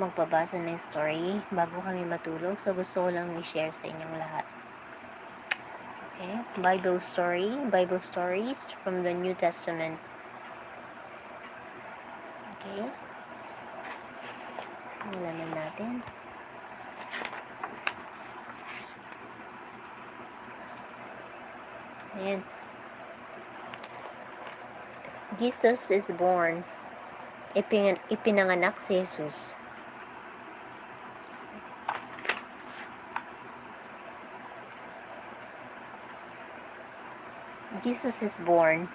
magpabasa ng story bago kami matulog. So, gusto ko lang i-share sa inyong lahat. Okay? Bible stories from the New Testament. Okay? Simulan na natin. Ayan. Jesus is born. Ipinanganak si Jesus. Jesus is born.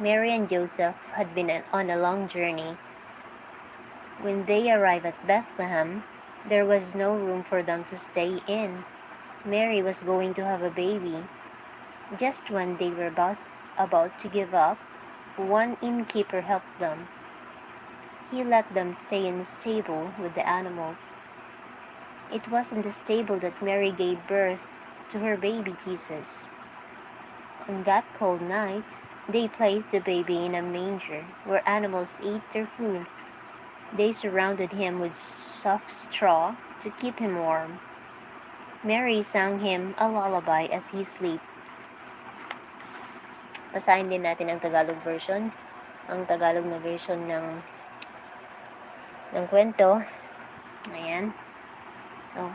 Mary and Joseph had been on a long journey. When they arrived at Bethlehem, there was no room for them to stay in. Mary was going to have a baby. Just when they were about to give up, one innkeeper helped them. He let them stay in the stable with the animals. It was in the stable that Mary gave birth to her baby Jesus. On that cold night, they placed the baby in a manger where animals ate their food. They surrounded him with soft straw to keep him warm. Mary sang him a lullaby as he slept. Basahin din natin ang Tagalog version. Ang Tagalog na version ng kwento. Ayan. So,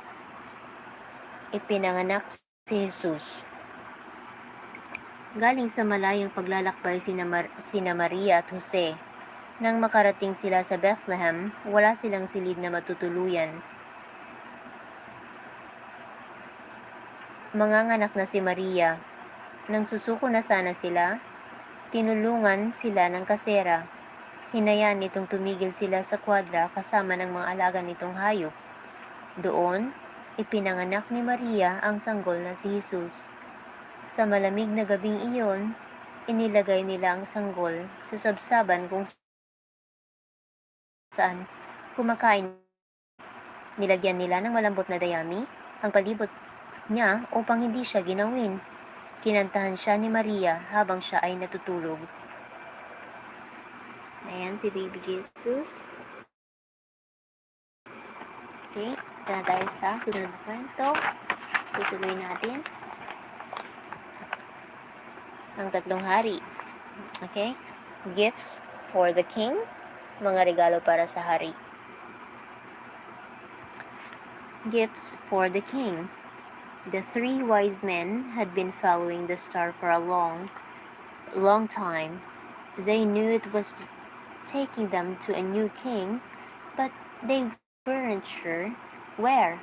ipinanganak si Jesus. Galing sa malayong paglalakbay sina Maria at Jose. Nang makarating sila sa Bethlehem, wala silang silid na matutuluyan. Manganganak na si Maria. Nang susuko na sana sila, tinulungan sila ng kasera. Hinayaan nitong tumigil sila sa kwadra kasama ng mga alaga nitong hayop. Doon, ipinanganak ni Maria ang sanggol na si Jesus. Sa malamig na gabing iyon, inilagay nila ang sanggol sa sabsaban kung saan kumakain. Nilagyan nila ng malambot na dayami ang palibot niya upang hindi siya ginawin. Kinantahan siya ni Maria habang siya ay natutulog. Ayan si baby Jesus. Okay, ito na tayo sa sunod na kwento. Tutuloy natin ang tatlong hari. Okay? Gifts for the king. Mga regalo para sa hari. Gifts for the king. The three wise men had been following the star for a long time. They knew it was taking them to a new king, but they weren't sure where.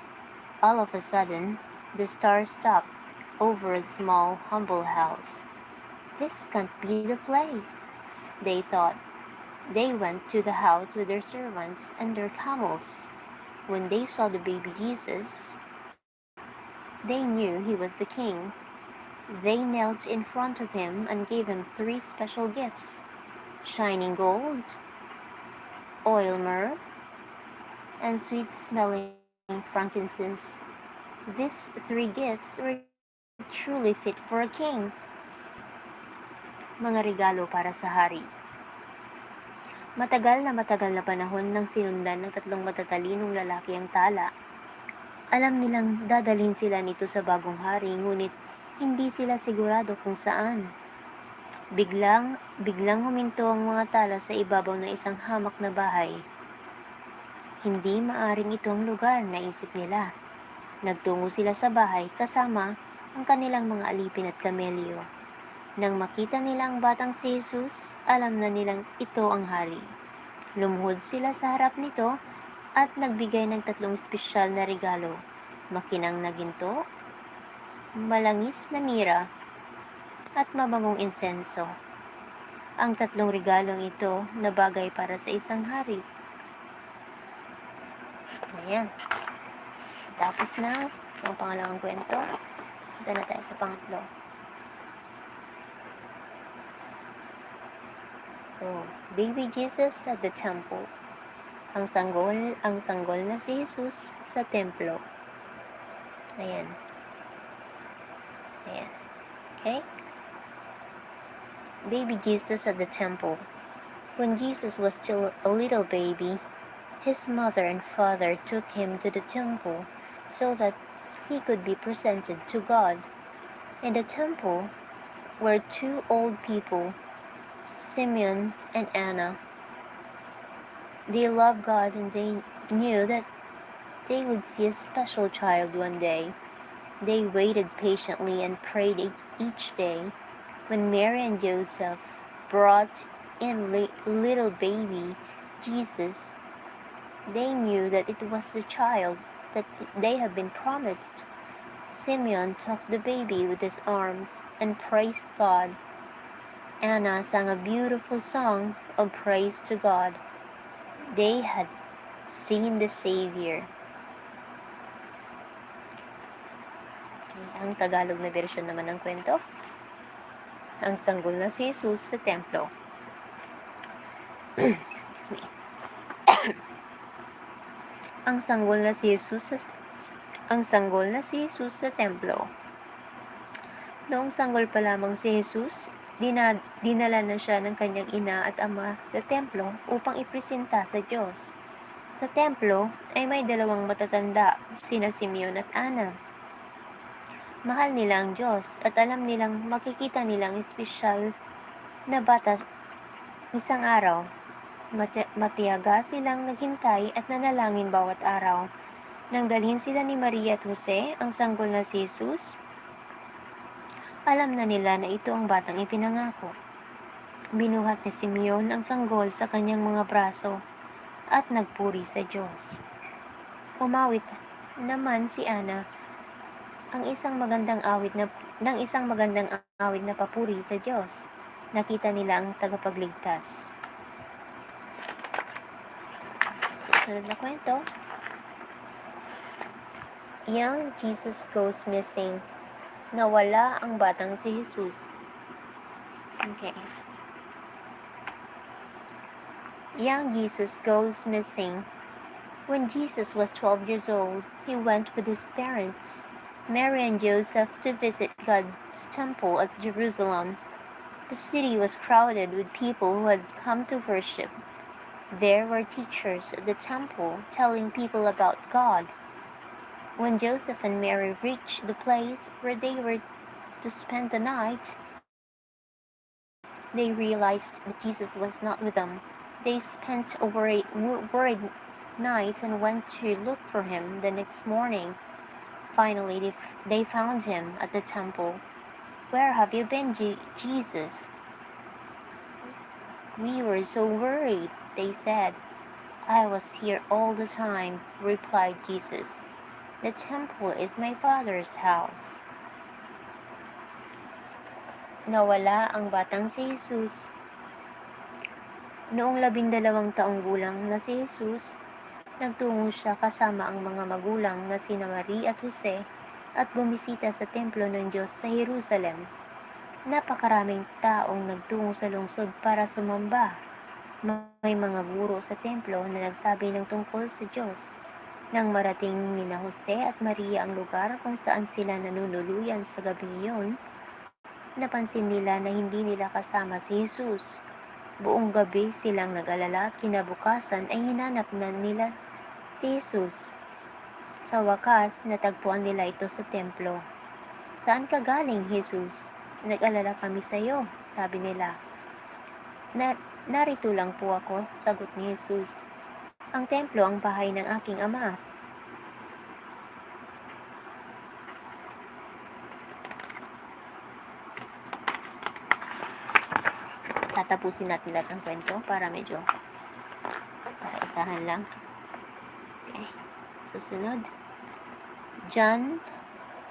All of a sudden, the star stopped over a small, humble house. This can't be the place, they thought. They went to the house with their servants and their camels. When they saw the baby Jesus, they knew he was the king. They knelt in front of him and gave him three special gifts: shining gold, oil myrrh, and sweet-smelling frankincense. These three gifts were truly fit for a king. Mga regalo para sa hari. Matagal na panahon nang sinundan ng tatlong matatalinong lalaki ang tala. Alam nilang dadalhin sila nito sa bagong hari, ngunit hindi sila sigurado kung saan. Biglang huminto ang mga tala sa ibabaw ng isang hamak na bahay. Hindi maaring ito ang lugar, naisip nila. Nagtungo sila sa bahay kasama ang kanilang mga alipin at kamelyo. Nang makita nila ang batang si Jesus, alam na nilang ito ang hari. Lumuhod sila sa harap nito at nagbigay ng tatlong espesyal na regalo: makinang na ginto, malangis na mira, at mabangong insenso. Ang tatlong regalong ito na bagay para sa isang hari. Ayan. Tapos na ang pangalawang kwento. Ito na tayo sa pangatlo. So, baby Jesus at the temple. Ang sanggol na si Jesus sa templo. Ayan. Okay? Baby Jesus at the temple. When Jesus was still a little baby, His mother and father took him to the temple so that he could be presented to God. In the temple were two old people, Simeon and Anna. They loved God and they knew that they would see a special child one day. They waited patiently and prayed each day. When Mary and Joseph brought in little baby Jesus, they knew that it was the child that they had been promised. Simeon took the baby with his arms and praised God. Anna sang a beautiful song of praise to God. They had seen the Savior. Ang Tagalog na version naman ng kwento, ang sanggol na si Jesus sa templo. Excuse me. Ang sanggol na si Jesus sa templo. Noong sanggol pa lamang si Jesus, dinala na siya ng kanyang ina at ama sa templo upang ipresenta sa Diyos. Sa templo ay may dalawang matatanda, sina Simeon at Ana. Mahal nila ang Diyos at alam nilang makikita nilang espesyal na bata isang araw. Matiyaga silang naghintay at nanalangin bawat araw. Nang dalhin sila ni Maria at Jose, ang sanggol na si Jesus, alam na nila na ito ang batang ipinangako. Binuhat ni Simeon ang sanggol sa kanyang mga braso at nagpuri sa Diyos. Umawit naman si Ana ng isang magandang awit na papuri sa Diyos. Nakita nila ang tagapagligtas. Susunod na kwento. Young Jesus goes missing. Nawala ang batang si Jesus. Okay. Young Jesus goes missing. When Jesus was 12 years old, he went with his parents, Mary and Joseph, to visit God's temple at Jerusalem. The city was crowded with people who had come to worship. There were teachers at the temple telling people about God. When Joseph and Mary reached the place where they were to spend the night, they realized that Jesus was not with them. They spent a worried night and went to look for him the next morning. Finally, they found him at the temple. "Where have you been, Jesus?" "We were so worried," they said. "I was here all the time," replied Jesus. "The temple is my Father's house." Nawala ang batang si Jesus. Noong 12 taong gulang na si Jesus, nagtungo siya kasama ang mga magulang na sina Maria at Jose at bumisita sa templo ng Diyos sa Jerusalem. Napakaraming taong nagtungo sa lungsod para sumamba. May mga guro sa templo na nagsabi ng tungkol sa Diyos. Nang marating ni Jose at Maria ang lugar kung saan sila nanunuluyan sa gabing iyon, napansin nila na hindi nila kasama si Jesus. Buong gabi silang nag-alala at kinabukasan ay hinanap na nila si Jesus. Sa wakas, natagpuan nila ito sa templo. "Saan ka galing, Jesus?" "Nag-alala kami sa iyo," sabi nila. Narito lang po ako," sagot ni Jesus. "Ang templo ang bahay ng aking ama." Tatapusin natin lahat ng kwento para isahan lang. Okay. Susunod. John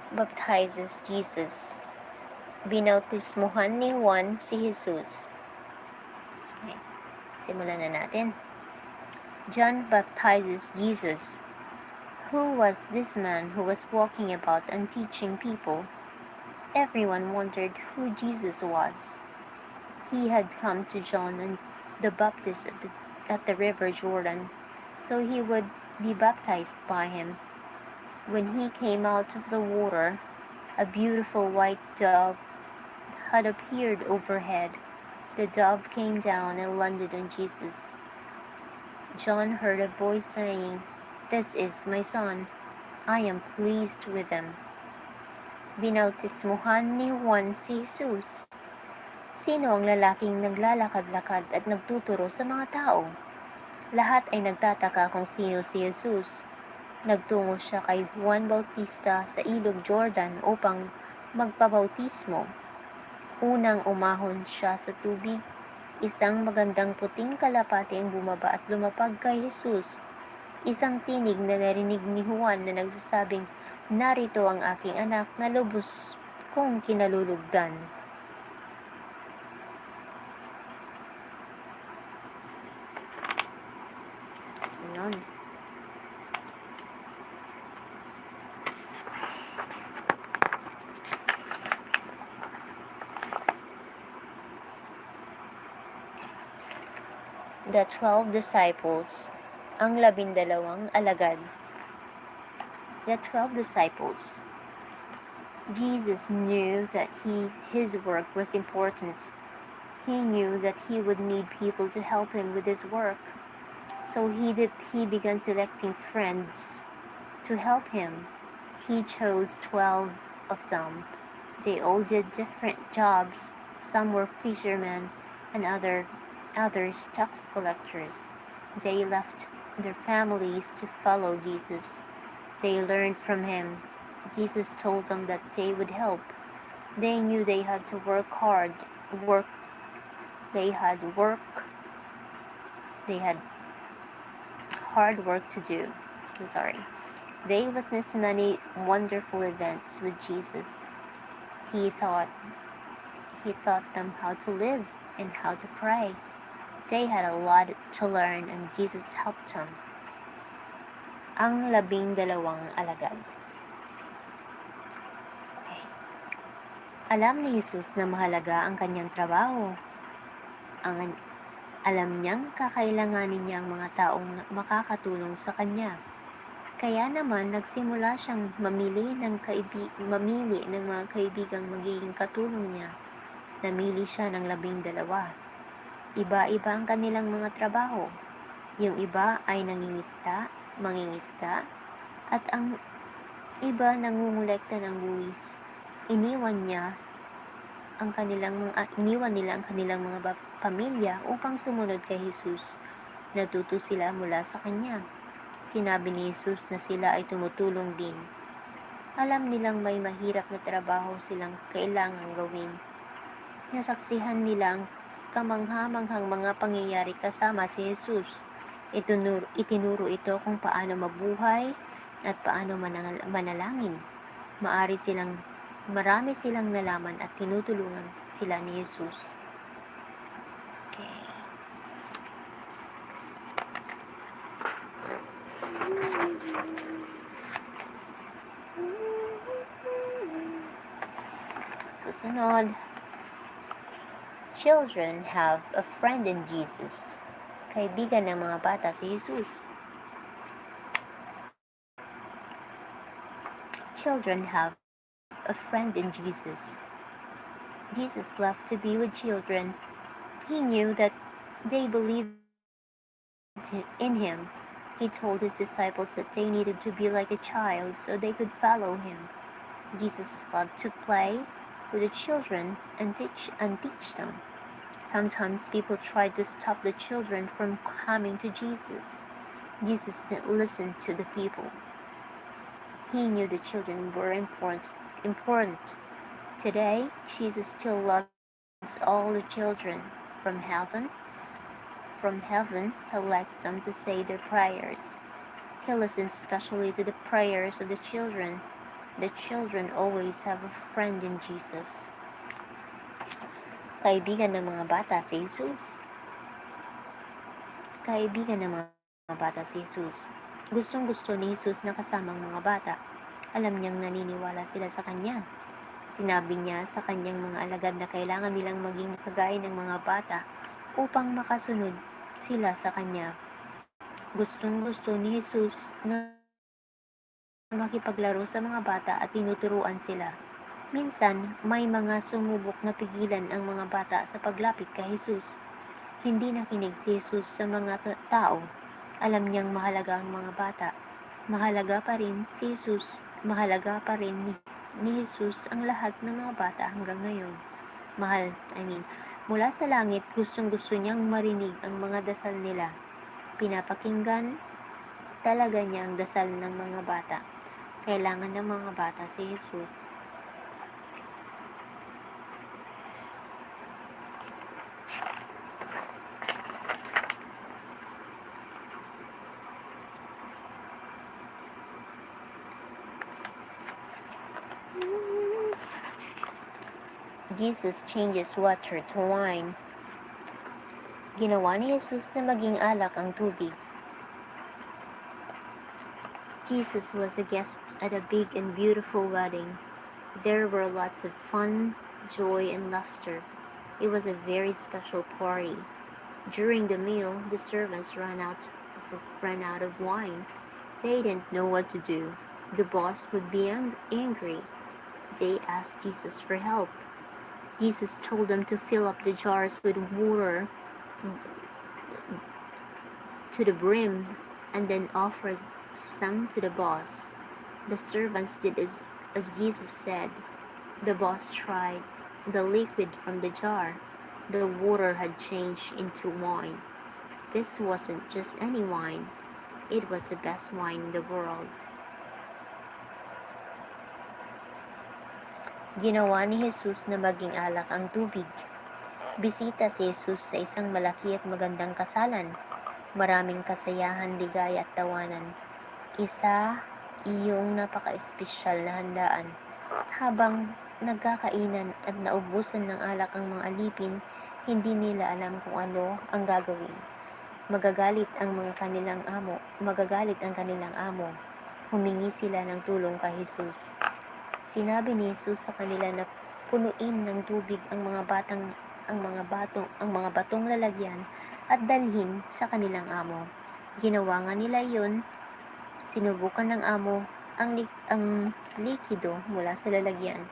baptizes Jesus. Binautismuhan ni Juan si Jesus. Okay. Simulan na natin. John baptizes Jesus. Who was this man who was walking about and teaching people? Everyone wondered who Jesus was. He had come to John the Baptist at the river Jordan, so he would be baptized by him. When he came out of the water, a beautiful white dove had appeared overhead. The dove came down and landed on Jesus. John heard a voice saying, "This is my son. I am pleased with him." Binautismuhan ni Juan si Jesus. Sino ang lalaking naglalakad-lakad at nagtuturo sa mga tao? Lahat ay nagtataka kung sino si Jesus. Nagtungo siya kay Juan Bautista sa ilog Jordan upang magpabautismo. Unang umahon siya sa tubig. Isang magandang puting kalapati ang bumaba at lumapag kay Jesus. Isang tinig na narinig ni Juan na nagsasabing, "Narito ang aking anak na lubos kong kinalulugdan." Sunod. The 12 disciples, ang 12 alagad. The 12 disciples. Jesus knew that his work was important. He knew that he would need people to help him with his work. So he began selecting friends to help him. He chose 12 of them. They all did different jobs. Some were fishermen and others tax collectors. They left their families to follow Jesus. They learned from him. Jesus told them that they would help. They knew they had to work hard. They had hard work to do. They witnessed many wonderful events with Jesus. He taught them how to live and how to pray. They had a lot to learn and Jesus helped them. Ang 12 alagad. Okay. Alam ni Jesus na mahalaga ang kanyang trabaho. Alam niyang kakailanganin niya ang mga taong makakatulong sa kanya. Kaya naman nagsimula siyang mamili ng mga kaibigang magiging katulong niya. Namili siya ng 12. Iba-iba ang kanilang mga trabaho. Yung iba ay mangingisda, at ang iba nangungulekta ng buwis. Iniwan nila ang kanilang mga pamilya upang sumunod kay Jesus. Natuto sila mula sa kanya. Sinabi ni Jesus na sila ay tumutulong din. Alam nilang may mahirap na trabaho silang kailangang gawin. Nasaksihan nila ang kamangha-manghang mga pangyayari kasama si Jesus. Itinuro ito kung paano mabuhay at paano manalangin. Marami silang nalaman at tinutulungan sila ni Jesus. Okay. Susunod. Children have a friend in Jesus. Kaibigan ng mga bata si Jesus. Children have a friend in Jesus. Jesus loved to be with children. He knew that they believed in him. He told his disciples that they needed to be like a child so they could follow him. Jesus loved to play with the children and teach them. Sometimes people tried to stop the children from coming to Jesus. Jesus didn't listen to the people. He knew the children were important. Today, Jesus still loves all the children. From heaven, he likes them to say their prayers. He listens especially to the prayers of the children. The children always have a friend in Jesus. Kaibigan ng mga bata si Jesus. Kaibigan ng mga bata si Jesus. Gustong-gusto ni Jesus na kasama ang mga bata. Alam niyang naniniwala sila sa kanya. Sinabi niya sa kanyang mga alagad na kailangan nilang maging kagaya ng mga bata upang makasunod sila sa kanya. Gustong-gusto ni Jesus na makipaglaro sa mga bata at tinuturuan sila. Minsan, may mga sumubok na pigilan ang mga bata sa paglapit kay Jesus. Hindi nakinig si Jesus sa mga tao. Alam niyang mahalaga ang mga bata. Mahalaga pa rin si Jesus. Mahalaga pa rin ni Jesus ang lahat ng mga bata hanggang ngayon. Mula sa langit, gustong-gusto niyang marinig ang mga dasal nila. Pinapakinggan talaga niya ang dasal ng mga bata. Kailangan ng mga bata si Jesus. Jesus changes water to wine. Ginawa ni Jesus na maging alak ang tubig. Jesus was a guest at a big and beautiful wedding. There were lots of fun, joy, and laughter. It was a very special party. During the meal, the servants ran out of wine. They didn't know what to do. The boss would be angry. They asked Jesus for help. Jesus told them to fill up the jars with water to the brim and then offer some to the boss. The servants did as Jesus said. The boss tried the liquid from the jar. The water had changed into wine. This wasn't just any wine. It was the best wine in the world. Ginawa ni Jesus na maging alak ang tubig. Bisita si Jesus sa isang malaki at magandang kasalan. Maraming kasayahan, ligaya at tawanan. Isa iyong napaka-espesyal na handaan. Habang nagkakainan at naubusan ng alak ang mga alipin, hindi nila alam kung ano ang gagawin. Magagalit ang kanilang amo. Humingi sila ng tulong kay Jesus. Sinabi ni Jesus sa kanila na punuin ng tubig ang mga batong lalagyan at dalhin sa kanilang amo. Ginawa nga nila iyon. Sinubukan ng amo ang likido mula sa lalagyan.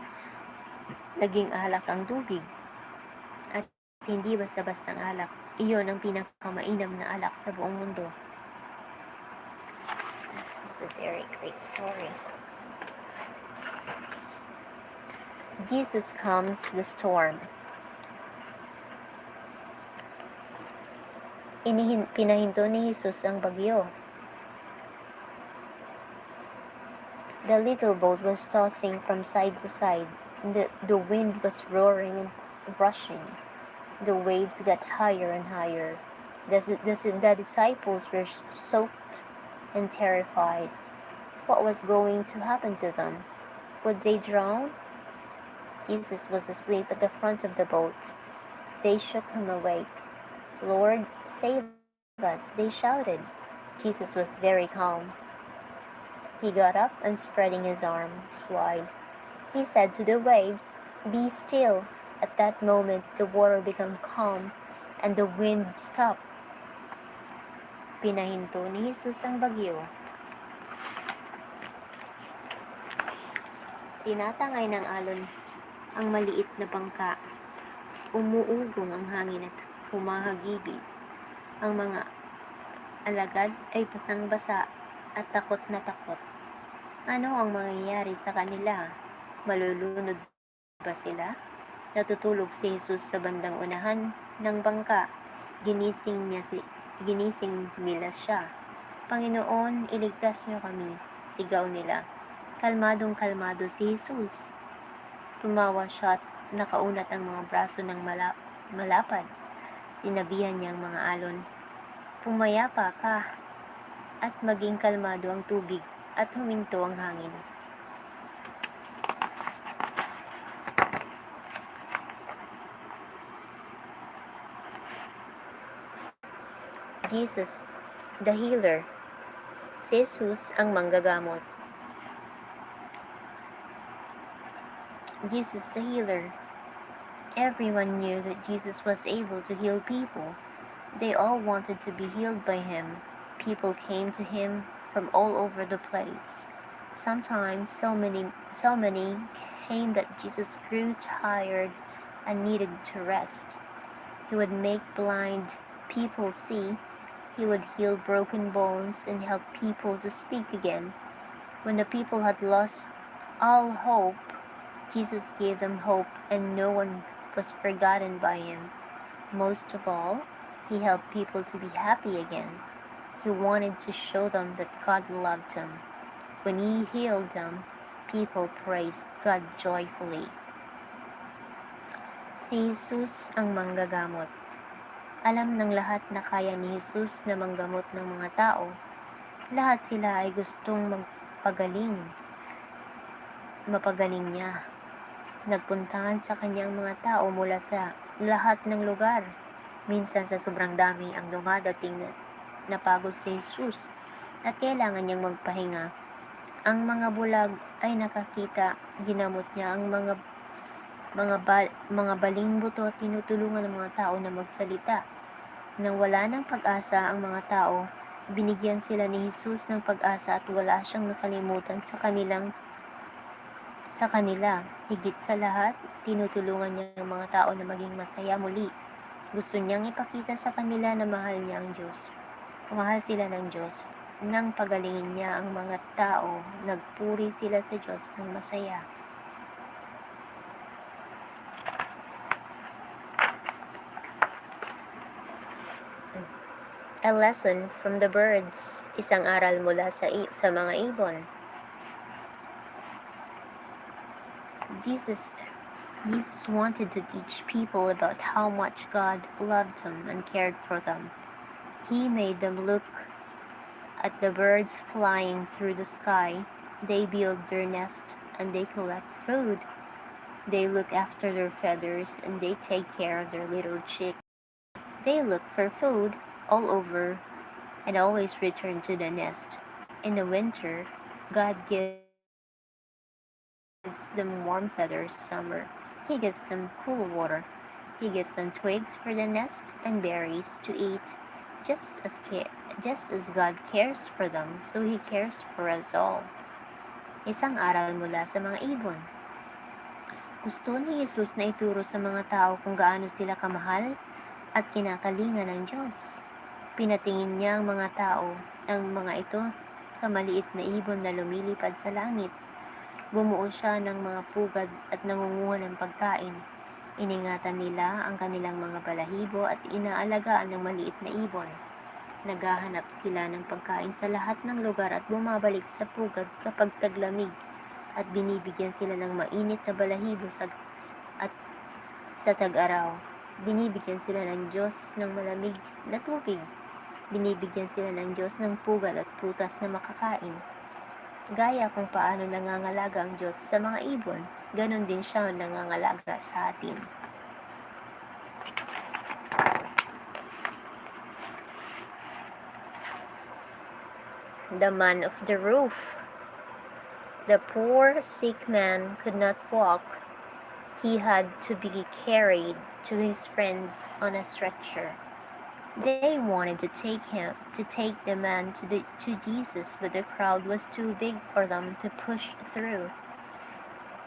Naging alak ang tubig. At hindi basta-bastang alak. Iyon ang pinakamainam na alak sa buong mundo. It's a very great story. Jesus calms the storm. Pinahinto ni Jesus ang bagyo. The little boat was tossing from side to side. The wind was roaring and rushing. The waves got higher and higher. The disciples were soaked and terrified. What was going to happen to them? Would they drown? Jesus was asleep at the front of the boat. They shook him awake. "Lord, save us," they shouted. Jesus was very calm. He got up and spreading his arms wide, he said to the waves, "Be still." At that moment, the water became calm and the wind stopped. Pinahinto ni Jesus ang bagyo. Tinatangay ng alon ang maliit na bangka. Umuugong ang hangin at humahagibis. Ang mga alagad ay basang-basa at takot na takot. Ano ang mangyayari sa kanila? Malulunod ba sila? Natutulog si Jesus sa bandang unahan ng bangka. Ginising nila siya. "Panginoon, iligtas niyo kami," sigaw nila. Kalmadong-kalmado si Jesus. Tumawa siya at nakaunat ang mga braso ng malapad. Sinabihan niya ang mga alon, "Pumayapa ka at maging kalmado ang tubig," at huminto ang hangin. Jesus, the healer. Si Jesus ang manggagamot. Jesus the healer. Everyone knew that Jesus was able to heal people. They all wanted to be healed by him. People came to him from all over the place. Sometimes so many came that Jesus grew tired and needed to rest. He would make blind people see, He would heal broken bones and help people to speak again. When the people had lost all hope, Jesus gave them hope, and no one was forgotten by him. Most of all, he helped people to be happy again. He wanted to show them that God loved them. When he healed them, people praised God joyfully. Si Jesus ang manggagamot. Alam ng lahat na kaya ni Jesus na manggamot ng mga tao. Lahat sila ay gustong mapagaling niya. Nagpuntahan sa kanyang mga tao mula sa lahat ng lugar. Minsan sa sobrang dami ang dumadating na napagod si Jesus at kailangan niyang magpahinga. Ang mga bulag ay nakakita, ginamot niya ang mga baling buto at tinutulungan ng mga tao na magsalita. Nang wala ng pag-asa ang mga tao, binigyan sila ni Jesus ng pag-asa at wala siyang nakalimutan sa kanila. Higit sa lahat, tinutulungan niya ang mga tao na maging masaya muli. Gusto niyang ipakita sa kanila na mahal niya ang Diyos. Mahal sila ng Diyos. Nang pagalingin niya ang mga tao, nagpuri sila sa Diyos ng masaya. A lesson from the birds. Isang aral mula sa mga ibon. Jesus wanted to teach people about how much God loved them and cared for them. He made them look at the birds flying through the sky. They build their nest and they collect food. They look after their feathers and they take care of their little chicks. They look for food all over and always return to the nest. In the winter, God gives them warm feathers. Summer, He gives them cool water. He gives them twigs for the nest and berries to eat. Just as God cares for them, so He cares for us all. Isang aral mula sa mga ibon. Gusto ni Jesus na ituro sa mga tao kung gaano sila kamahal at kinakalingan ng Diyos. Pinatingin niya ang mga ito sa maliit na ibon na lumilipad sa langit. Bumuo siya ng mga pugad at nangunguha ng pagkain. Iningatan nila ang kanilang mga balahibo at inaalagaan ng maliit na ibon. Naghahanap sila ng pagkain sa lahat ng lugar at bumabalik sa pugad kapag taglamig at binibigyan sila ng mainit na balahibo sa tag-araw. Binibigyan sila ng Diyos ng malamig na tubig. Binibigyan sila ng Diyos ng pugad at prutas na makakain. Gaya kung paano nangangalaga ang Diyos sa mga ibon, ganon din siya nangangalaga sa atin. The man of the roof. The poor sick man could not walk. He had to be carried to his friends on a stretcher. They wanted to take the man to Jesus, but the crowd was too big for them to push through.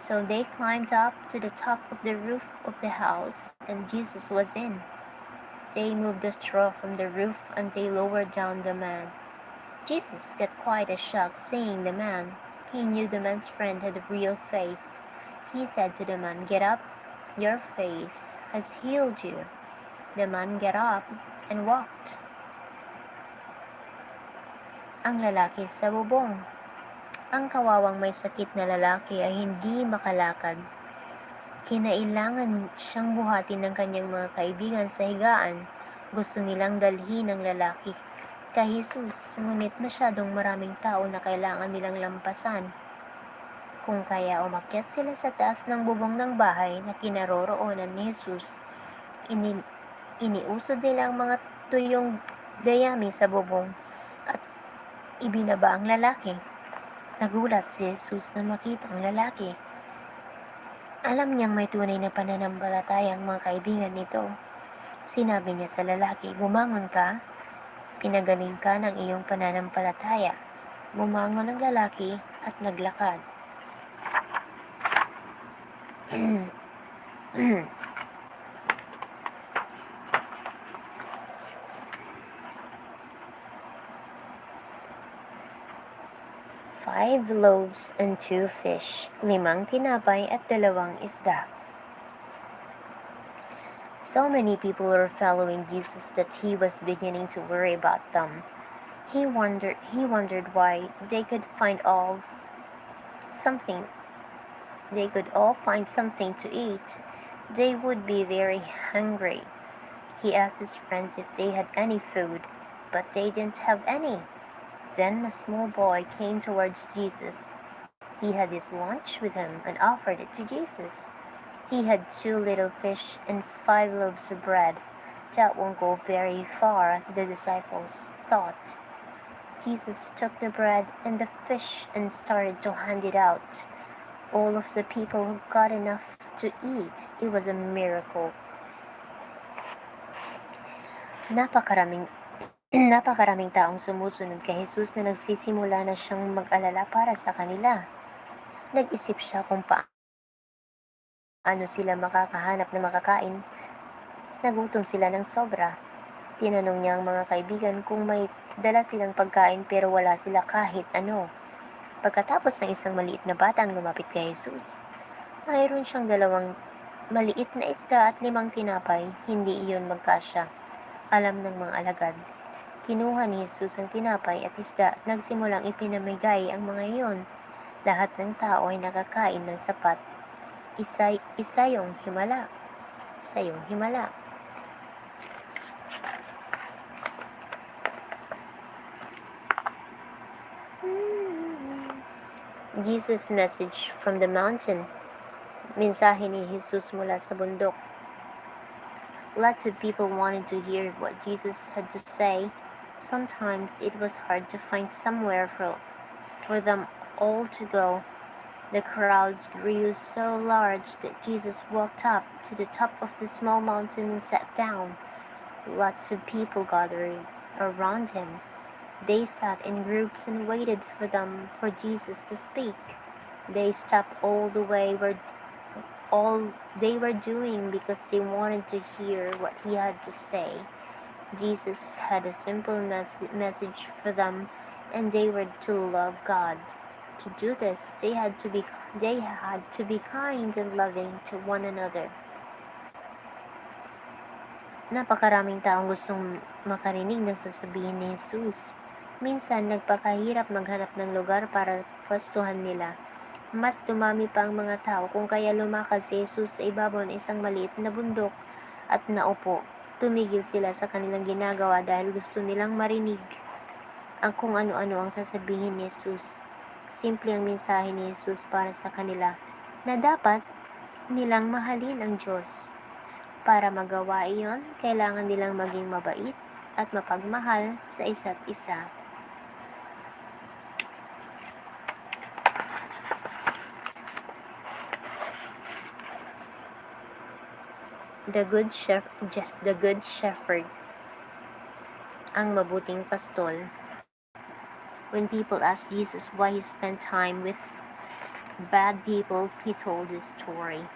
So they climbed up to the top of the roof of the house, and Jesus was in. They moved the straw from the roof and they lowered down the man. Jesus got quite a shock seeing the man. He knew the man's friend had real faith. He said to the man, "Get up, your faith has healed you." The man got up and walked. Ang lalaki sa bubong. Ang kawawang may sakit na lalaki ay hindi makalakad. Kinailangan siyang buhatin ng kanyang mga kaibigan sa higaan. Gusto nilang dalhin ng lalaki kay Jesus, ngunit masyadong maraming tao na kailangan nilang lampasan. Kung kaya umakyat sila sa taas ng bubong ng bahay na kinaroroonan ni Jesus, iniusod nila ang mga tuyong dayami sa bubong at ibinaba ang lalaki. Nagulat si Jesus na makita ang lalaki. Alam niyang may tunay na pananampalataya ang mga kaibigan nito. Sinabi niya sa lalaki, "Bumangon ka, pinagaling ka ng iyong pananampalataya." Bumangon ang lalaki at naglakad. 5 loaves and 2 fish, 5 tinapay at 2 isda. So many people were following Jesus that he was beginning to worry about them. He wondered why something they could all find something to eat. They would be very hungry. He asked his friends if they had any food, but they didn't have any. Then a small boy came towards Jesus. He had his lunch with him and offered it to Jesus. He had 2 little fish and 5 loaves of bread. That won't go very far, the disciples thought. Jesus took the bread and the fish and started to hand it out. All of the people got enough to eat. It was a miracle. Napakaraming Napakaraming taong sumusunod kay Jesus na nagsisimula na siyang mag-alala para sa kanila. Nag-isip siya kung paano sila makakahanap ng makakain. Nagutom sila ng sobra. Tinanong niya ang mga kaibigan kung may dala silang pagkain pero wala sila kahit ano. Pagkatapos ng isang maliit na batang lumapit kay Jesus, mayroon siyang 2 maliit na isda at 5 tinapay. Hindi iyon magkasya. Alam ng mga alagad. Kinuha ni Jesus ang tinapay at isda at nagsimulang ipinamigay ang mga iyon. Lahat ng tao ay nakakain ng sapat. Isa yung himala. Jesus' message from the mountain. Mensahe ni Jesus mula sa bundok. Lots of people wanted to hear what Jesus had to say. Sometimes it was hard to find somewhere for them all to go. The crowds grew so large that Jesus walked up to the top of the small mountain and sat down. Lots of people gathered around him. They sat in groups and waited for Jesus to speak. They stopped all they were doing because they wanted to hear what he had to say. Jesus had a simple message for them, and they were to love God. To do this, they had to be kind and loving to one another. Napakaraming taong gustong makarinig ng sasabihin ni Jesus. Minsan, nagpakahirap maghanap ng lugar para pwestuhan nila. Mas dumami pa ang mga tao kung kaya lumakad si Jesus sa ibabaw ng isang maliit na bundok at naupo. Tumigil sila sa kanilang ginagawa dahil gusto nilang marinig ang kung ano-ano ang sasabihin ni Jesus. Simple ang mensahe ni Jesus para sa kanila na dapat nilang mahalin ang Diyos. Para magawa iyon, kailangan nilang maging mabait at mapagmahal sa isa't isa. The Good Shepherd, ang mabuting pastol. When people asked Jesus why he spent time with bad people, he told his story.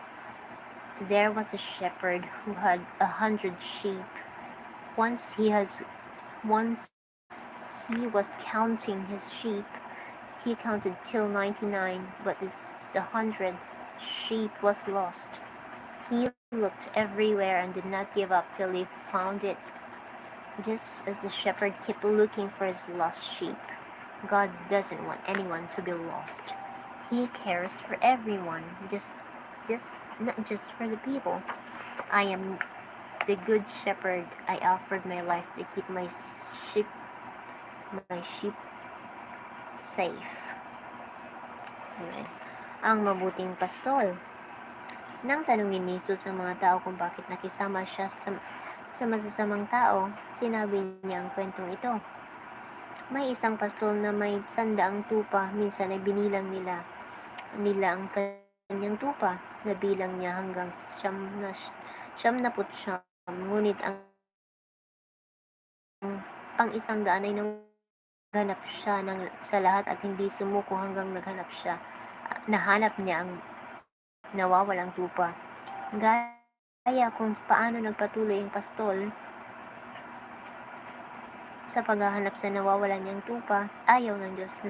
There was a shepherd who had 100 sheep. Once he was counting his sheep. He counted till 99, but the 100th sheep was lost. He looked everywhere and did not give up till he found it. Just as the shepherd kept looking for his lost sheep, God doesn't want anyone to be lost. He cares for everyone, not just for the people. I am the good shepherd. I offered my life to keep my sheep safe. Amen. Ang mabuting pastol. Nang tanungin ni Jesus ang mga tao kung bakit nakisama siya sa masasamang tao, sinabi niya ang kwentong ito. May isang pastol na may 100 tupa. Minsan ay binilang nila ang kanyang tupa. Nabilang niya hanggang 99. Ngunit ang pang-100 ay naghanap siya sa lahat at hindi sumuko hanggang nahanap niya ang nawawalang tupa. Gaya kung paano nagpatuloy ang pastol Sa paghahanap sa nawawalan niyang tupa, ayaw ng Diyos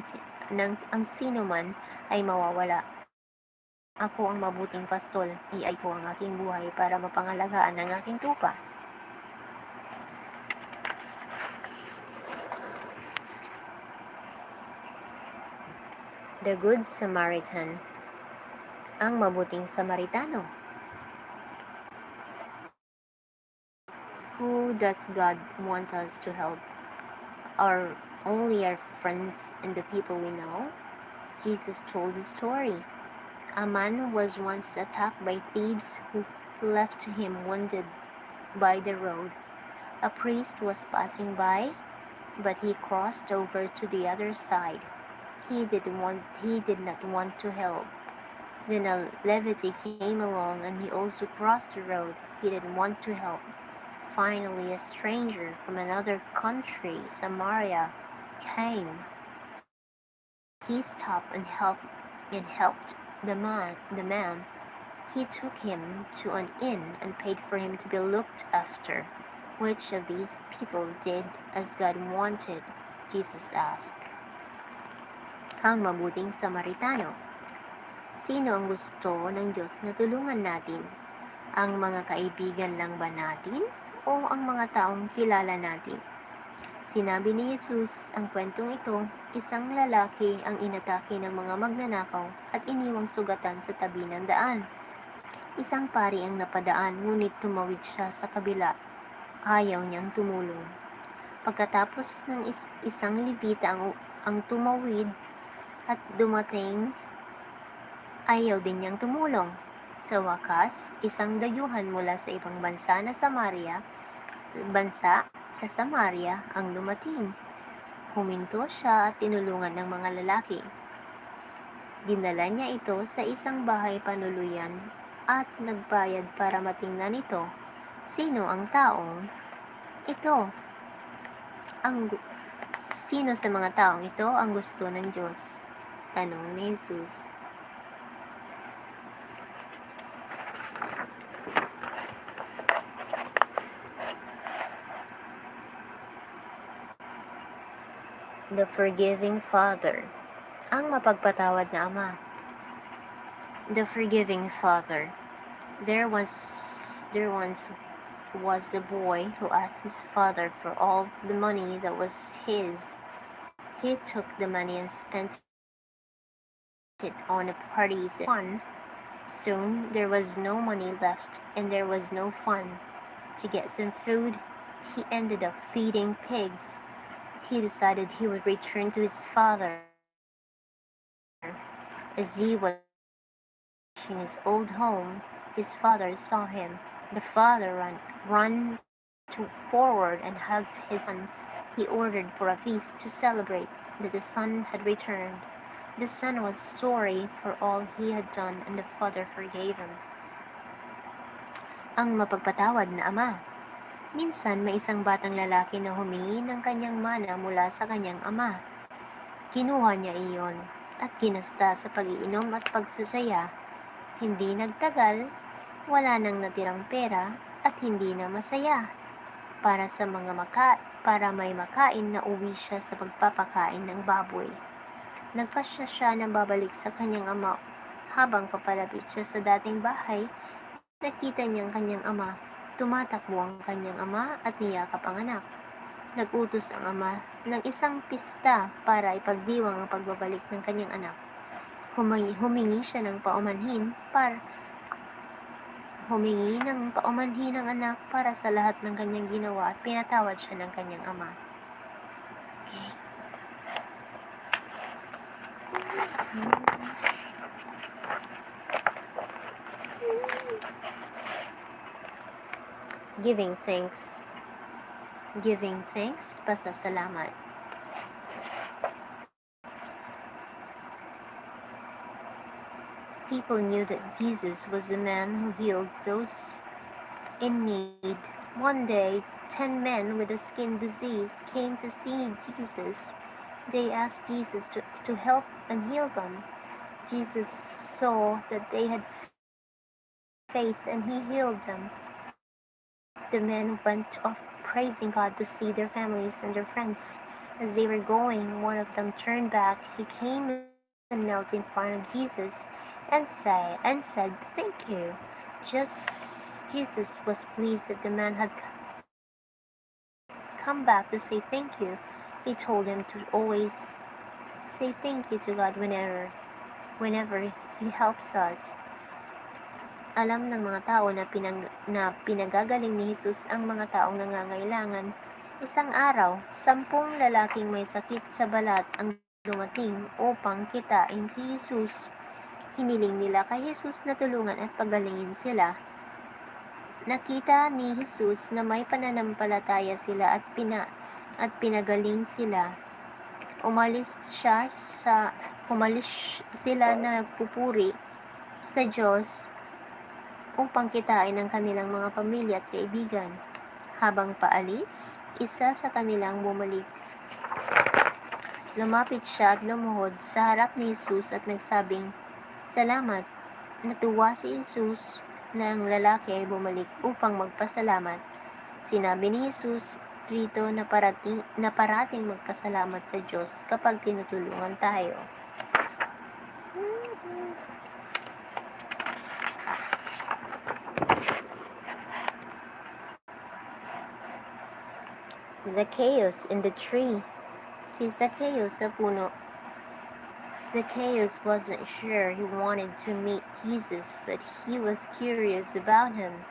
na ang sino man ay mawawala. Ako ang mabuting pastol, iay ko ang aking buhay para mapangalagaan ang aking tupa. The Good Samaritan. Ang mabuting Samaritano. Who does God want us to help? Only our friends and the people we know? Jesus told the story. A man was once attacked by thieves who left him wounded by the road. A priest was passing by, but he crossed over to the other side. He did not want to help. Then a Levite came along and he also crossed the road. He didn't want to help. Finally, a stranger from another country, Samaria, came. He stopped and helped the man. He took him to an inn and paid for him to be looked after. Which of these people did as God wanted? Jesus asked. Ang mabuting Samaritano. Sino ang gusto ng Diyos na tulungan natin? Ang mga kaibigan lang ba natin o ang mga taong kilala natin? Sinabi ni Jesus ang kwentong ito, isang lalaki ang inatake ng mga magnanakaw at iniwang sugatan sa tabi ng daan. Isang pari ang napadaan ngunit tumawid siya sa kabila. Ayaw niyang tumulong. Pagkatapos ng isang Levita ang tumawid at dumating, ayaw din niyang tumulong. Sa wakas, isang dayuhan mula sa ibang bansa sa Samaria ang dumating. Huminto siya at tinulungan ng mga lalaki. Dinala niya ito sa isang bahay panuluyan at nagbayad para matingnan ito. Sino ang taong ito? Sino sa mga taong ito ang gusto ng Diyos? Tanong ni Jesus. The Forgiving Father. Ang mapagpatawad na Ama. The Forgiving Father. There once was a boy who asked his father for all the money that was his. He took the money and spent it on parties and fun. Soon there was no money left and there was no fun. To get some food, he ended up feeding pigs. He decided he would return to his father. As he was in his old home, his father saw him. The father ran forward and hugged his son. He ordered for a feast to celebrate that the son had returned. The son was sorry for all he had done and the father forgave him. Ang mapagpatawad na Ama. Minsan may isang batang lalaki na humingi ng kanyang mana mula sa kanyang ama. Kinuha niya iyon at ginasta sa pag-iinom at pagsasaya. Hindi nagtagal, wala nang natirang pera at hindi na masaya. Para may makain na uwi siya sa pagpapakain ng baboy. Nagpasya siya na babalik sa kanyang ama. Habang papalapit siya sa dating bahay, nakita niyang kanyang ama. Tumatakbo ang kanyang ama at niyakap ang anak. Nag-utos ang ama ng isang pista para ipagdiwang ang pagbabalik ng kanyang anak. Humingi ng paumanhin ng anak para sa lahat ng kanyang ginawa at pinatawad siya ng kanyang ama. Okay. Giving thanks, pasasalamat. People knew that Jesus was the man who healed those in need. One day, 10 men with a skin disease came to see Jesus. They asked Jesus to help and heal them. Jesus saw that they had faith and he healed them. The men went off praising God to see their families and their friends. As they were going, one of them turned back. He came and knelt in front of Jesus and said, "Thank you." Jesus was pleased that the man had come back to say thank you. He told him to always say thank you to God whenever He helps us. Alam ng mga tao na pinagagaling ni Jesus ang mga taong nangangailangan. Isang araw, 10 lalaking may sakit sa balat ang dumating upang kitain si Jesus. Hiniling nila kay Jesus na tulungan at pagalingin sila. Nakita ni Jesus na may pananampalataya sila at pinagaling sila. Umalis sila na nagpupuri sa Diyos upang kitain ang kanilang mga pamilya at kaibigan. Habang paalis, isa sa kanilang bumalik. Lumapit siya at lumuhod sa harap ni Jesus at nagsabing, "Salamat." Natuwa si Jesus na ang lalaki ay bumalik upang magpasalamat. Sinabi ni Jesus rito na parating magpasalamat sa Diyos kapag tinutulungan tayo. Zacchaeus in the tree. Si Zacchaeus sa puno. Zacchaeus wasn't sure he wanted to meet Jesus, but he was curious about him.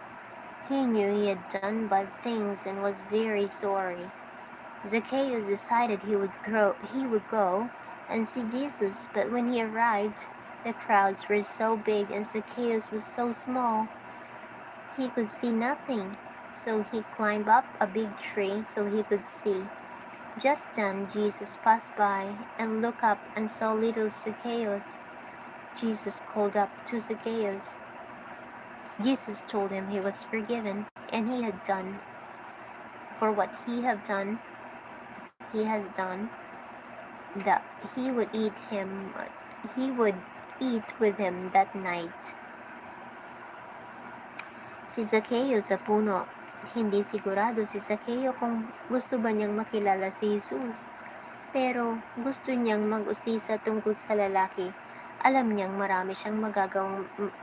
He knew he had done bad things and was very sorry. Zacchaeus decided he would go and see Jesus, but when he arrived, the crowds were so big and Zacchaeus was so small, he could see nothing. So he climbed up a big tree so he could see. Just then Jesus passed by and looked up and saw little Zacchaeus. Jesus called up to Zacchaeus. Jesus told him he was forgiven and he had done for what he has done, that he would eat with him that night. Si Zacchaeus sa puno. Hindi sigurado si Zacchaeus kung gusto ba niyang makilala si Jesus. Pero gusto niyang mag-usisa tungkol sa lalaki. Alam niyang marami siyang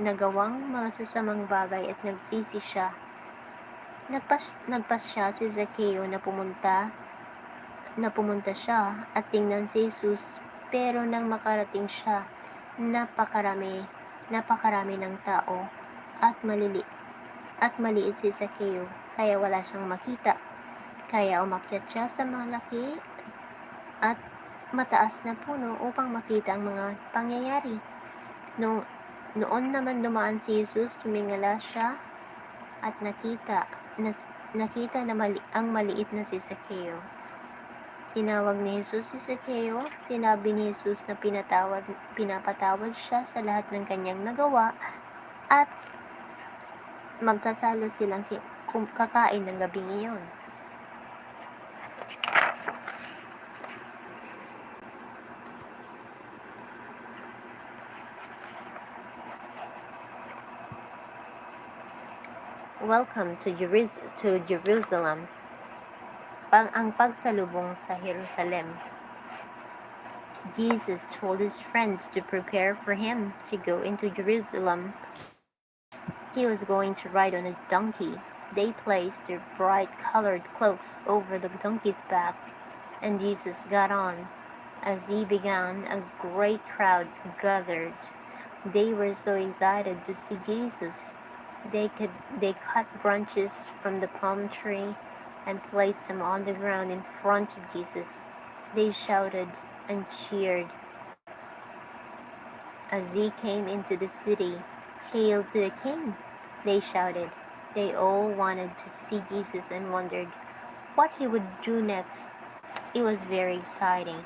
nagawang mga sasamang bagay at nagsisi siya. Nagpas siya si Zacchaeus na pumunta siya at tingnan si Jesus. Pero nang makarating siya, napakarami ng tao at maliit si Zacchaeus, kaya wala siyang makita. Kaya umakyat siya sa malaki at mataas na puno upang makita ang mga pangyayari. Noon naman dumaan si Jesus, tumingala siya at nakita na ang maliit na si Zacchaeus. Tinawag ni Jesus si Zacchaeus. Sinabi ni Jesus na pinapatawad siya sa lahat ng kanyang nagawa at magkasalo silang kakain ng gabing iyon. Welcome to Jerusalem. Ang pagsalubong sa Jerusalem. Jesus told his friends to prepare for him to go into Jerusalem. He was going to ride on a donkey. They placed their bright-colored cloaks over the donkey's back, and Jesus got on. As he began, a great crowd gathered. They were so excited to see Jesus. They cut branches from the palm tree and placed them on the ground in front of Jesus. They shouted and cheered as he came into the city. "Hail to the King!" they shouted. They all wanted to see Jesus and wondered what he would do next. It was very exciting.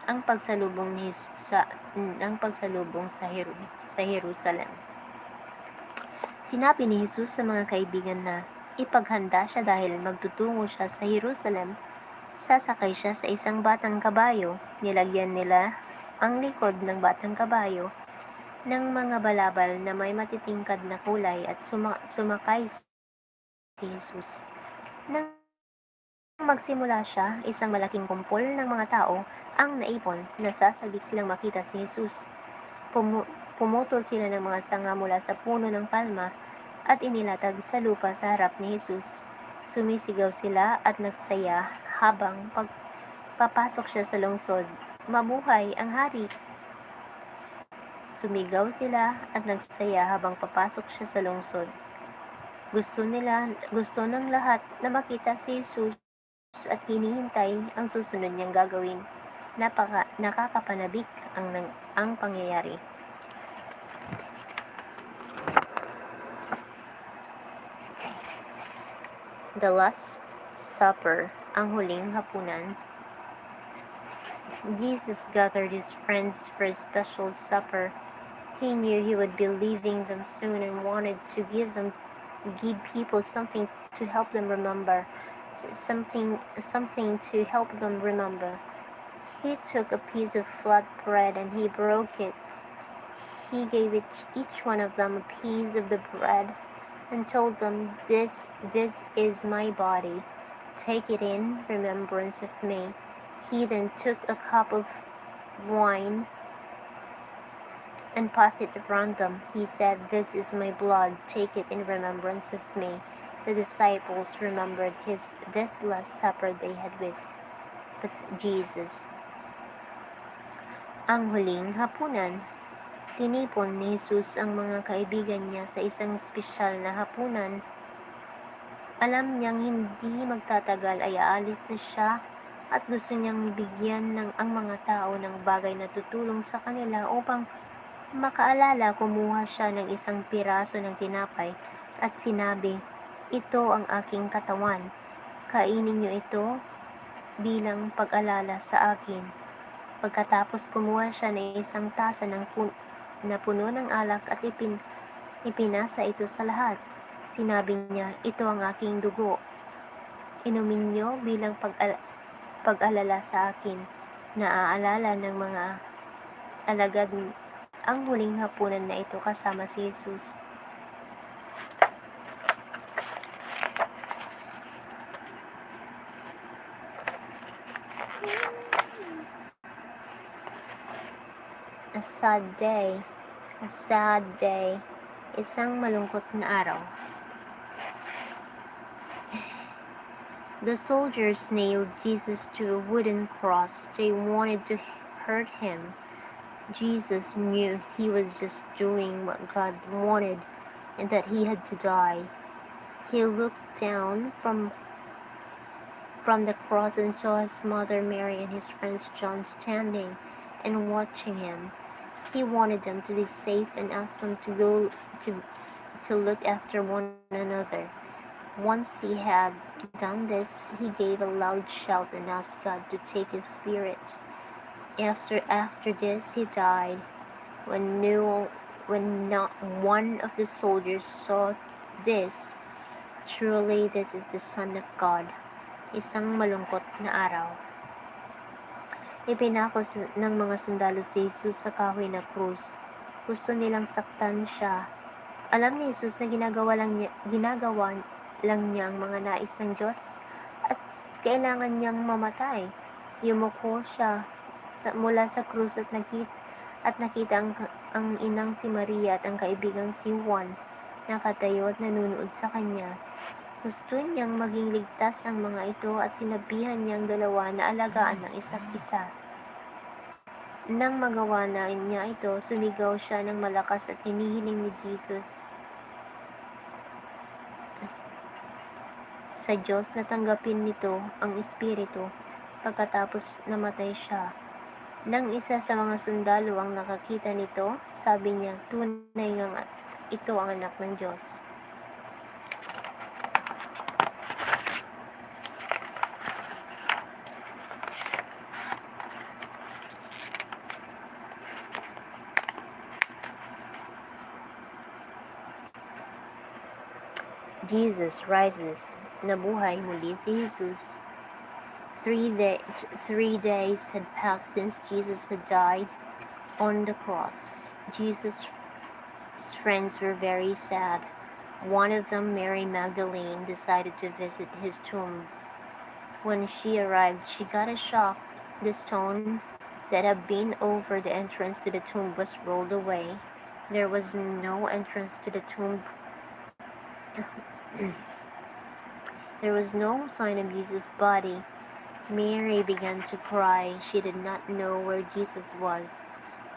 Ang pagsalubong sa Jerusalem. Sinabi ni Jesus sa mga kaibigan na ipaghanda siya dahil magtutungo siya sa Jerusalem. Sasakay siya sa isang batang kabayo. Nilagyan nila ang likod ng batang kabayo ng mga balabal na may matitingkad na kulay at sumakay si Jesus. Nang magsimula siya, isang malaking kumpol ng mga tao ang naipon. Nasasabik silang makita si Jesus. Pumutol sila ng mga sanga mula sa puno ng palma at inilatag sa lupa sa harap ni Jesus. Sumisigaw sila at nagsaya habang papasok siya sa lungsod. Mabuhay ang hari! Sumigaw sila at nagsaya habang papasok siya sa lungsod. Gusto ng lahat na makita si Jesus at hinihintay ang susunod niyang gagawin. Nakakapanabik ang pangyayari. The Last Supper, ang huling hapunan. Jesus gathered his friends for a special supper. He knew he would be leaving them soon and wanted to give people something to help them remember. Something to help them remember. He took a piece of flat bread and he broke it. He gave each one of them a piece of the bread and told them, This is my body. Take it in remembrance of me. He then took a cup of wine and passed it around them. He said, This is my blood. Take it in remembrance of me. The disciples remembered this last supper they had with Jesus. Ang huling hapunan. Tinipon ni Jesus ang mga kaibigan niya sa isang espesyal na hapunan. Alam niyang hindi magtatagal ay aalis na siya at gusto niyang bigyan ang mga tao ng bagay na tutulong sa kanila upang makaalala. Kumuha siya ng isang piraso ng tinapay at sinabi, Ito ang aking katawan. Kainin niyo ito bilang pag-alala sa akin. Pagkatapos kumuha siya ng isang tasa na puno ng alak at ipinasa ito sa lahat. Sinabi niya, Ito ang aking dugo. Inumin niyo bilang pag-alala sa akin. Naaalala ng mga alagad ang huling hapunan na ito kasama si Jesus. A sad day, isang malungkot na araw. The soldiers nailed Jesus to a wooden cross. They wanted to hurt him. Jesus knew he was just doing what God wanted and that he had to die. He looked down from the cross and saw his mother Mary and his friend John standing and watching him. He wanted them to be safe and asked them to go to look after one another. Once he had done this, he gave a loud shout and asked God to take his spirit. After this, he died. When not one of the soldiers saw this, truly this is the Son of God. Isang malungkot na araw. Ipinako ng mga sundalo si Jesus sa kahoy na krus. Gusto nilang saktan siya. Alam ni Jesus na ginagawa lang niya ang mga nais ng Diyos at kailangan niyang mamatay. Yumuko siya mula sa krus at nakita ang inang si Maria at ang kaibigang si Juan nakatayo at nanunood sa kanya. Gusto niyang maging ligtas ang mga ito at sinabihan niyang dalawa na alagaan ng isa't isa. Nang magawa na niya ito, sumigaw siya ng malakas at hinihiling ni Jesus sa Diyos na tanggapin nito ang Espiritu. Pagkatapos namatay siya. Nang isa sa mga sundalo ang nakakita nito, sabi niya, tunay ngang ito ang anak ng Diyos. Jesus rises. Nabuhay muli si Jesus. 3 days had passed since Jesus had died on the cross. Jesus' friends were very sad. One of them, Mary Magdalene, decided to visit his tomb. When she arrived, she got a shock. The stone that had been over the entrance to the tomb was rolled away. There was no entrance to the tomb. There was no sign of Jesus' body. Mary began to cry. She did not know where Jesus was.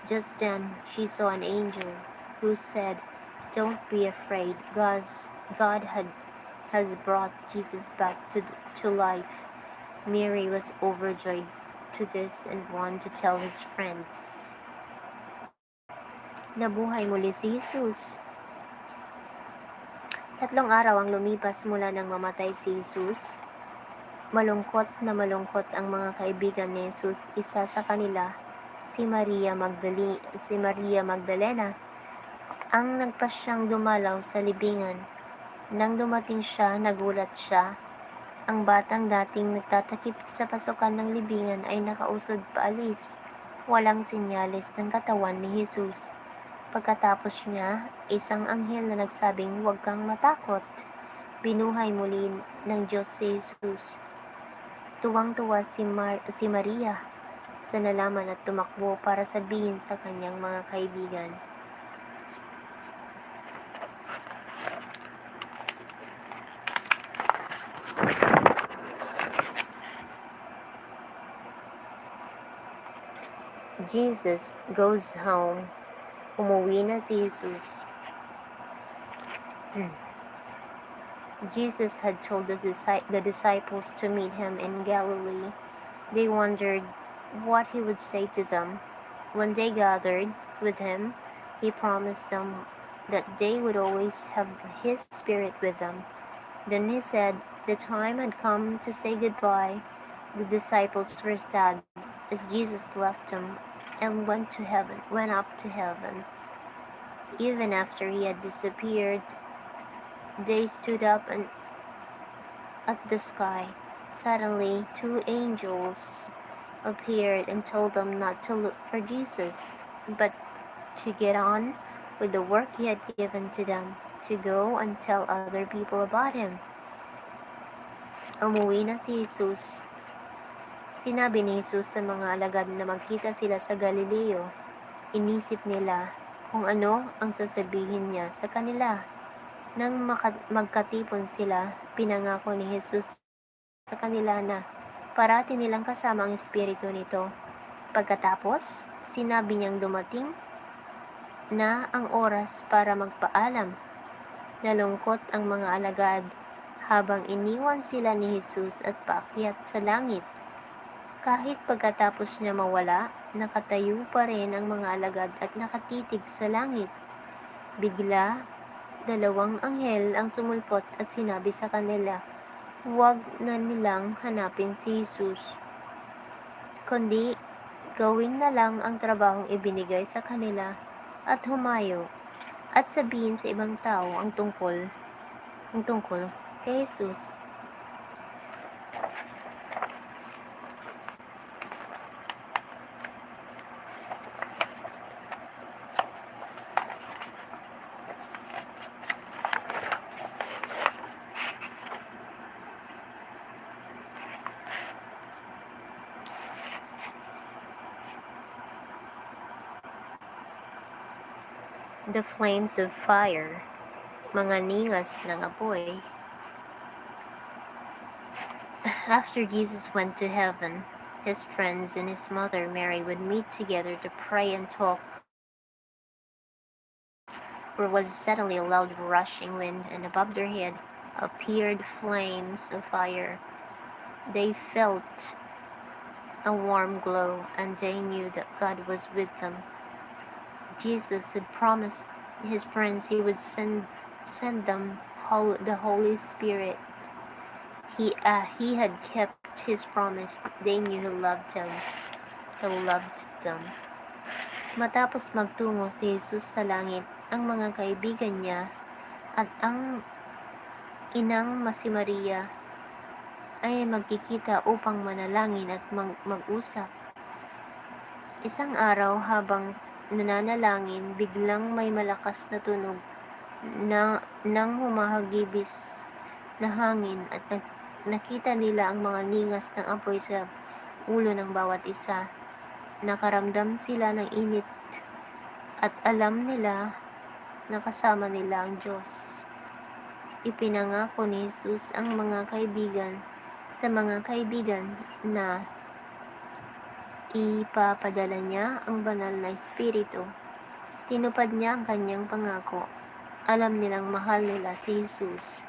Just then, she saw an angel who said, "Don't be afraid. God has brought Jesus back to life." Mary was overjoyed to this and wanted to tell his friends. Nabuhay muli si Jesus. 3 araw ang lumipas mula nang mamatay si Jesus. Malungkot na malungkot ang mga kaibigan ni Jesus. Isa sa kanila, si Maria Magdalena, ang nagpasyang dumalaw sa libingan. Nang dumating siya, nagulat siya. Ang batang dating nagtatakip sa pasukan ng libingan ay nakausod paalis. Walang sinyalis ng katawan ni Jesus. Pagkatapos niya, isang anghel na nagsabing, "Huwag kang matakot." Binuhay muli ng Diyos si Jesus. Tuwang-tuwa si Maria sa nalaman at tumakbo para sabihin sa kanyang mga kaibigan. Jesus goes home. Umuwi na si Jesus. Jesus had told the disciples to meet him in Galilee. They wondered what he would say to them. When they gathered with him, he promised them that they would always have his Spirit with them. Then he said the time had come to say goodbye. The disciples were sad as Jesus left them and went up to heaven. Even after he had disappeared, they stood up and at the sky. Suddenly, 2 angels appeared and told them not to look for Jesus, but to get on with the work he had given to them, to go and tell other people about him. Umuwi na si Jesus. Sinabi ni Jesus sa mga alagad na magkita sila sa Galileo. Inisip nila kung ano ang sasabihin niya sa kanila. Nang magkatipon sila, pinangako ni Jesus sa kanila na parati nilang kasama ang espiritu nito. Pagkatapos, sinabi niyang dumating na ang oras para magpaalam. Nalungkot ang mga alagad habang iniwan sila ni Jesus at paakyat sa langit. Kahit pagkatapos niya mawala, nakatayo pa rin ang mga alagad at nakatitig sa langit. Bigla, 2 anghel ang sumulpot at sinabi sa kanila, huwag na nilang hanapin si Jesus, kundi gawin na lang ang trabahong ibinigay sa kanila at humayo at sabihin sa ibang tao ang tungkol kay Jesus. The flames of fire, mga ningas ng apoy. After Jesus went to heaven, his friends and his mother Mary would meet together to pray and talk. There was suddenly a loud rushing wind, and above their head appeared flames of fire. They felt a warm glow, and they knew that God was with them. Jesus had promised his friends he would send them the Holy Spirit. He had kept his promise. They knew he loved them. Matapos magtungo si Jesus sa langit, ang mga kaibigan niya at ang inang si Maria ay magkikita upang manalangin at mag-usap. Isang araw habang nananalangin, biglang may malakas na tunog nang humahagibis na hangin at nakita nila ang mga ningas ng apoy sa ulo ng bawat isa. Nakaramdam sila ng init at alam nila na kasama nila ang Diyos. Ipinangako ni Jesus ang sa mga kaibigan na ipapadala niya ang banal na Espiritu. Tinupad niya ang kanyang pangako. Alam nilang mahal nila si Jesus.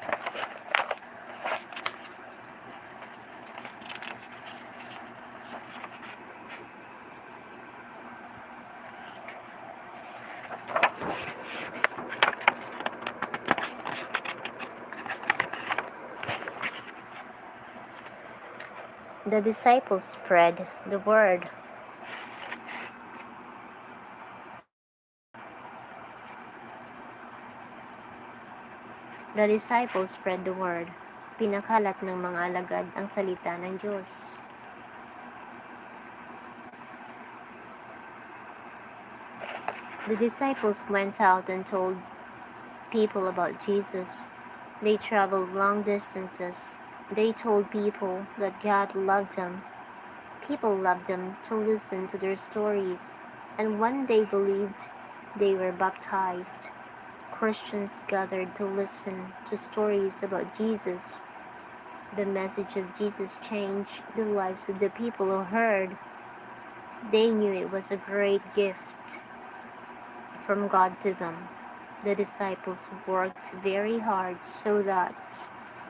The disciples spread the word. The disciples spread the word. Pinakalat ng mga alagad ang salita ng Diyos. The disciples went out and told people about Jesus. They traveled long distances. They told people that God loved them. People loved them to listen to their stories, and when they believed, they were baptized. Christians gathered to listen to stories about Jesus. The message of Jesus changed the lives of the people who heard. They knew it was a great gift from God to them. The disciples worked very hard so that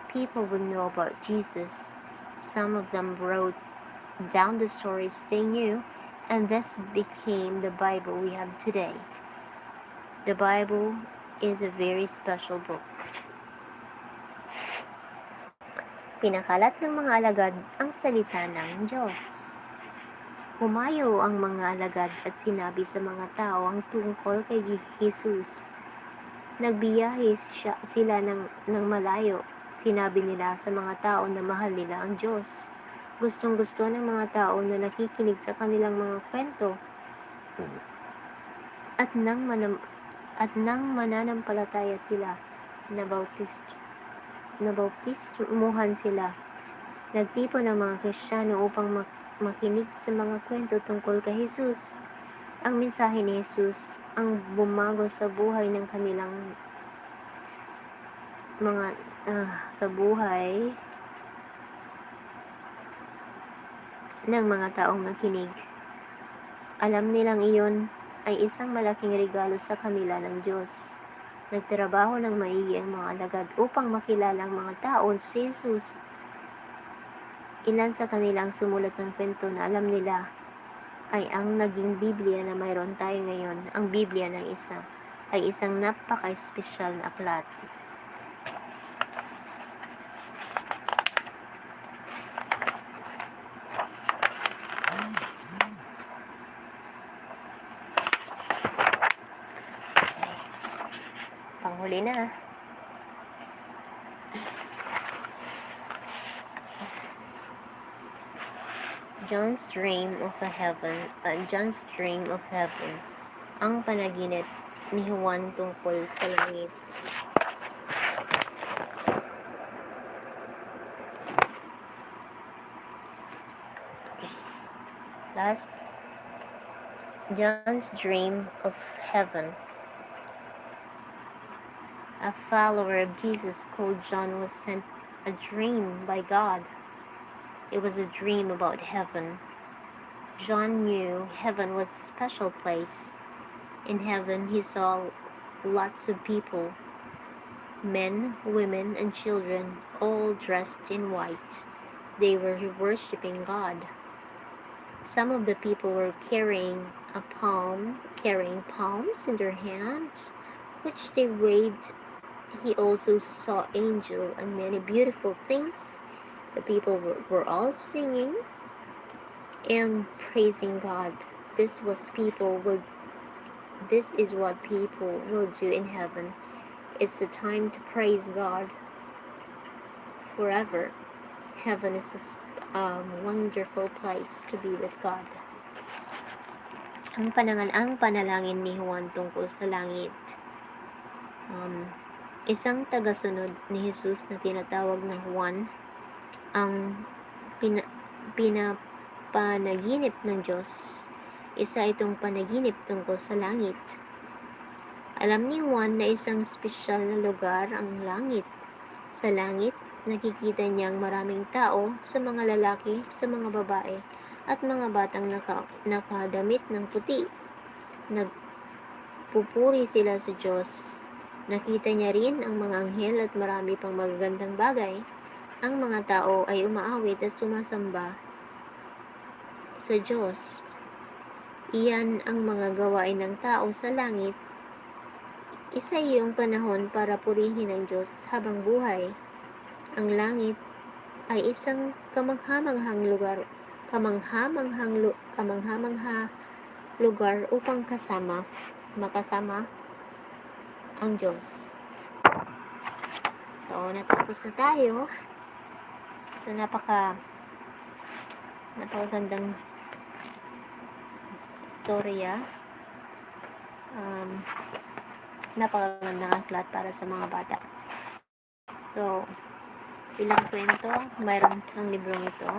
people would know about Jesus. Some of them wrote down the stories they knew, and this became the Bible we have today. The Bible is a very special book. Pinakalat ng mga alagad ang salita ng Diyos. Humayo ang mga alagad at sinabi sa mga tao ang tungkol kay Jesus. Nagbiyahe sila ng malayo. Sinabi nila sa mga tao na mahal nila ang Diyos. Gustong-gusto ng mga tao na nakikinig sa kanilang mga kwento. At nang mananampalataya sila, nabautismuhan sila. Nagtipon ang mga Kristiyano upang makinig sa mga kwento tungkol kay Jesus. Ang mensahe ni Jesus ang bumago sa buhay ng kanilang ng mga taong nakinig. Alam nilang iyon ay isang malaking regalo sa kanila ng Diyos. Nagtrabaho ng maigi ang mga alagad upang makilala ang mga tao si Jesus. Ilan sa kanilang sumulat ng kwento na alam nila ay ang naging Biblia na mayroon tayo ngayon. Ang Biblia ng isa ay isang napaka-espesyal na aklat. Panghuli na. John's Dream of Heaven. Ang panaginip ni Juan tungkol sa langit. Last, John's Dream of Heaven. A follower of Jesus called John was sent a dream by God. It was a dream about heaven. John knew heaven was a special place. In heaven, he saw lots of people, men, women, and children, all dressed in white. They were worshiping God. Some of the people were carrying palms in their hands, which they waved. He also saw angels and many beautiful things. The people were all singing and praising God. This is what people will do in heaven. It's the time to praise God forever. Heaven is a wonderful place to be with God. Ang panalangin ni Juan tungkol sa langit. Isang tagasunod ni Jesus na tinatawag na Juan ang pinapanaginip ng Diyos. Isa itong panaginip tungkol sa langit. Alam ni Juan na isang espesyal na lugar ang langit. Sa langit, nakikita niyang maraming tao, sa mga lalaki, sa mga babae, at mga batang nakadamit ng puti. Nagpupuri sila sa Diyos. Nakita niya rin ang mga anghel at marami pang magagandang bagay. Ang mga tao ay umaawit at sumasamba sa Diyos. Iyan ang mga gawain ng tao sa langit. Isa iyong panahon para purihin ang Diyos habang buhay. Ang langit ay isang kamangha-manghang lugar upang makasama ang Diyos. So, natapos na tayo. So, napakagandang istorya. Napakagandang aklat para sa mga bata. So, ilang kwento, mayroon ang librong ito.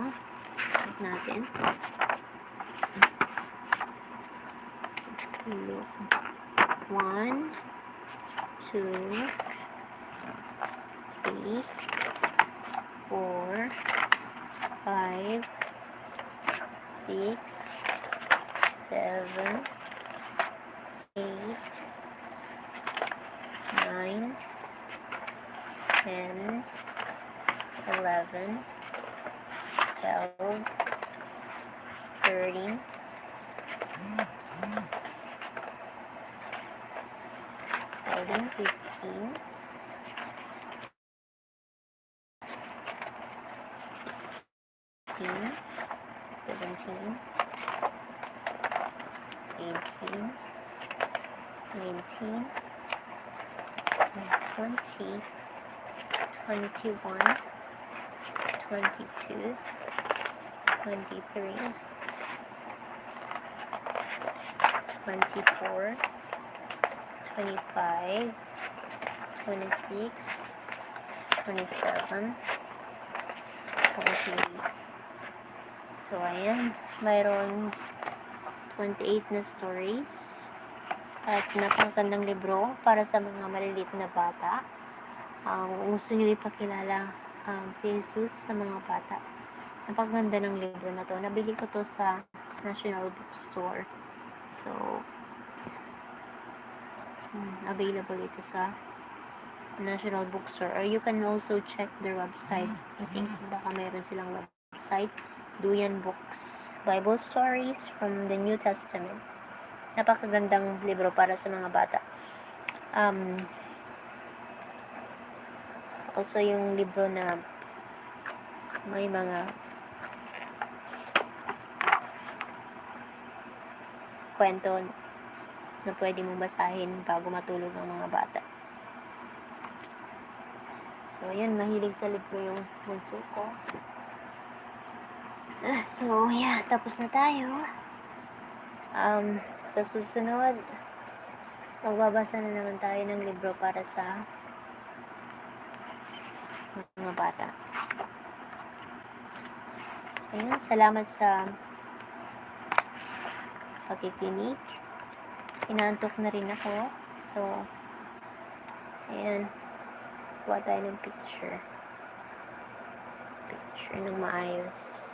Check natin. Look. 1, 2, 3, 4, 5, 6, 7, 8, 9, 10, 11, 12, 13, 14, 15, 16, 17, 18, 19, 20, 21, 22, 23, 24, 25, 26, 27, 28. So, ayan. Mayroon 28 na stories. At napakagandang libro para sa mga maliliit na bata. Kung gusto nyo ipakilala si Jesus sa mga bata. Napakaganda ng libro na to. Nabili ko to sa National Bookstore. So, available ito sa National Bookstore. Or you can also check their website. I think baka meron silang website. Duyan Books. Bible Stories from the New Testament. Napakagandang libro para sa mga bata. Also yung libro na may mga kwento na pwede mong basahin bago matulog ang mga bata. So, yun, mahilig sa libro yung bunso ko. So, yeah, tapos na tayo. Sa susunod, magbabasa na naman tayo ng libro para sa mga bata. Ayun, salamat sa pakikinig. Inaantok na rin ako. So, ayan, kuha tayo ng picture ng maayos.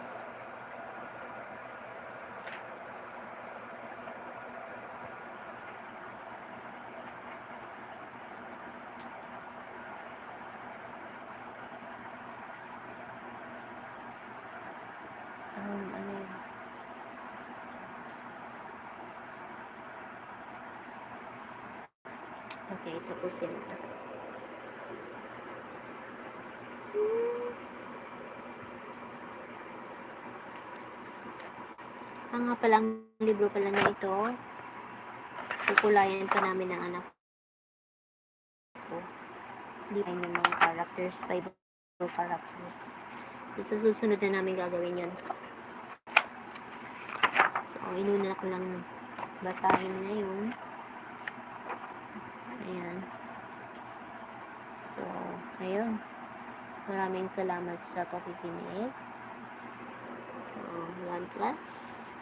Ano yun? Okay, tapusin ito. Nga palang libro pala na ito, kukulayan pa namin ng anak ko. Hindi pa yung mga characters, Bible characters. Sa susunod na namin gagawin yun. So, inuna ko lang basahin na yun. Ayan. So, ayun. Maraming salamat sa pakikinig. So, God bless.